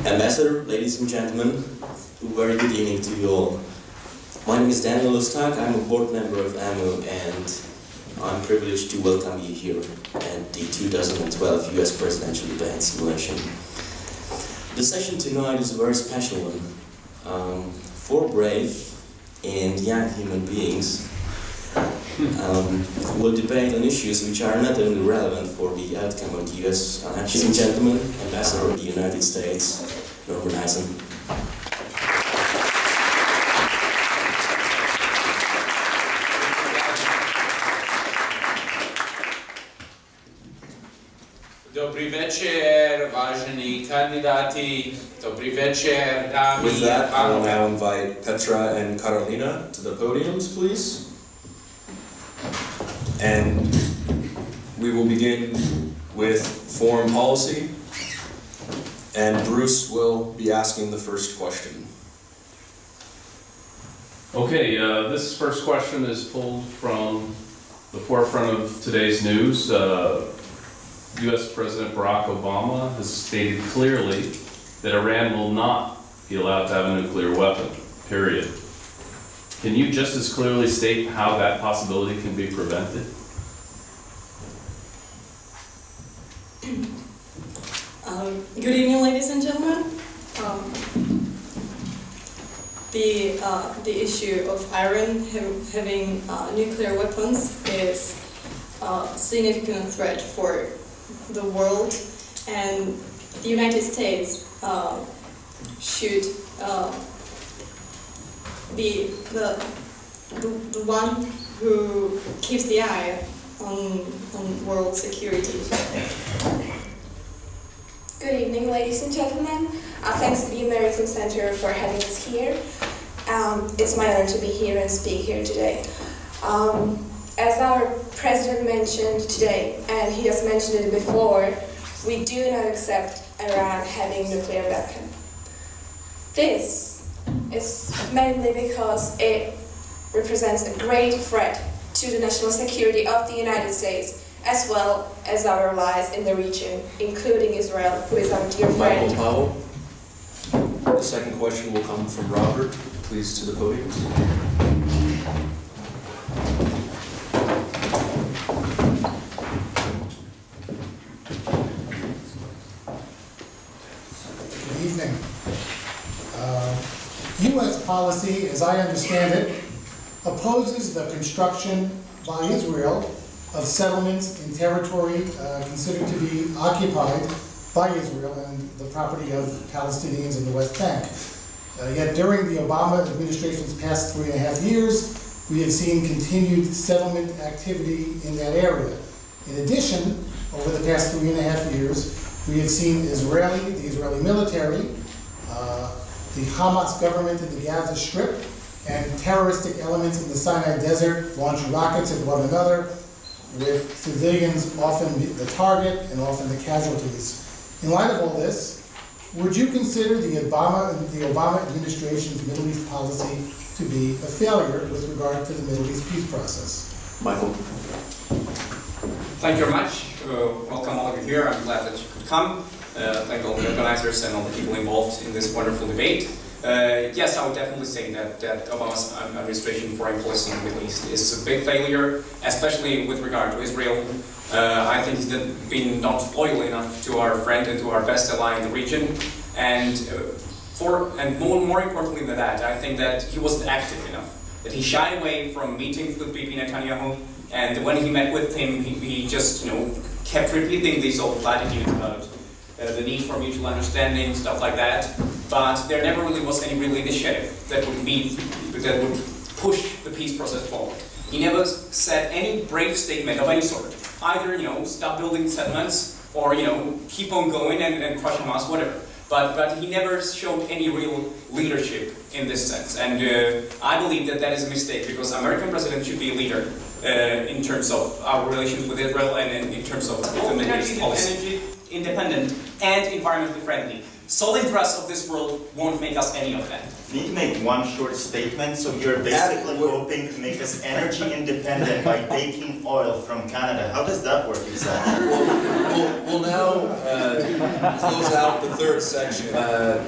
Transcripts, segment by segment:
Ambassador, ladies and gentlemen, a very good evening to you all. My name is Daniel Lustak, I'm a board member of AMU, and I'm privileged to welcome you here at the 2012 US presidential debate simulation. The session tonight is a very special one. Four brave and young human beings will debate on issues which are not only relevant for the outcome of the US elections. Ladies and gentlemen, Ambassador of the United States, Norman Eisen. Dobrý večer, vážení kandidáti. Dobrý večer, dámy. With that, I will now invite Petra and Karolina to the podiums, please. And we will begin with foreign policy. And Bruce will be asking the first question. Okay, this first question is pulled from the forefront of today's news. US President Barack Obama has stated clearly that Iran will not be allowed to have a nuclear weapon, period. Can you just as clearly state how that possibility can be prevented? Good evening, ladies and gentlemen. The issue of Iran having nuclear weapons is a significant threat for the world, and the United States should be the one who keeps the eye on world security. Good evening, ladies and gentlemen. Thanks to the American Center for having us here. It's my honor to be here and speak here today. As our president mentioned today, and he has mentioned it before, we do not accept Iran having nuclear weapon. This is mainly because it represents a great threat to the national security of the United States, as well as our allies in the region, including Israel, who is our dear friend. Michael Powell. The second question will come from Robert. Please to the podium. U.S. policy, as I understand it, opposes the construction by Israel of settlements in territory considered to be occupied by Israel and the property of Palestinians in the West Bank. Yet during the Obama administration's past 3.5 years, we have seen continued settlement activity in that area. In addition, over the past 3.5 years, we have seen the Israeli military, the Hamas government in the Gaza Strip, and terroristic elements in the Sinai Desert launch rockets at one another, with civilians often the target and often the casualties. In light of all this, would you consider the Obama administration's Middle East policy to be a failure with regard to the Middle East peace process? Michael. Thank you very much. Welcome all of you here. I'm glad that you could come. Thank all the organizers and all the people involved in this wonderful debate. Yes, I would definitely say that Obama's administration foreign policy in the Middle East is a big failure, especially with regard to Israel. I think he's been not loyal enough to our friend and to our best ally in the region. And more importantly than that, I think that he wasn't active enough. That he shied away from meetings with Bibi Netanyahu, and when he met with him, he just kept repeating these old platitudes about the need for mutual understanding, stuff like that. But there never really was any real initiative that would push the peace process forward. He never said any brave statement of any sort. Either stop building settlements, or keep on going and crush Hamas, whatever. But he never showed any real leadership in this sense. And I believe that is a mistake, because American president should be a leader in terms of our relations with Israel and in terms of the Middle East policy. Independent and environmentally friendly. solid rest of this world won't make us any of that. You need to make one short statement, so you're basically hoping to make us energy independent by taking oil from Canada. How does that work exactly? We'll now close out the third section.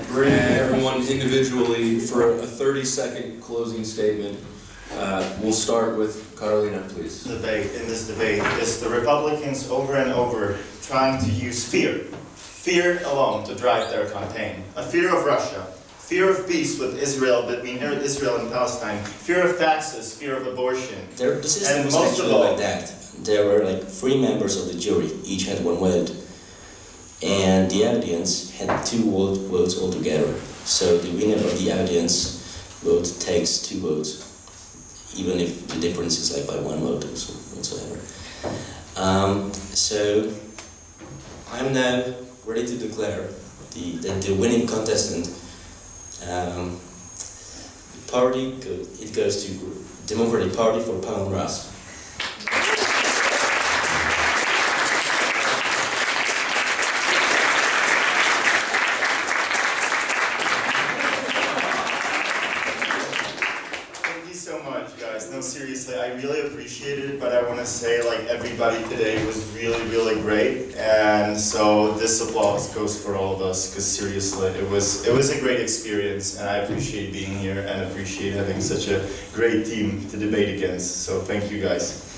Bring everyone individually for a 30-second closing statement. We'll start with Carolina, please. In this debate is the Republicans over and over trying to use fear alone to drive their campaign. A fear of Russia, fear of peace with Israel, between Israel and Palestine, fear of taxes, fear of abortion. The system was actually like that. There were like 3 members of the jury, each had 1 vote, and the audience had 2 votes altogether. So the winner of the audience vote takes 2 votes, even if the difference is like by 1 vote or whatsoever. So I'm now ready to declare the winning contestant. It goes to Democratic Party for Paul Russ. No, seriously, I really appreciated it, but I want to say, like, everybody today was really, really great, and so this applause goes for all of us, because seriously, it was a great experience, and I appreciate being here, and appreciate having such a great team to debate against, so thank you guys.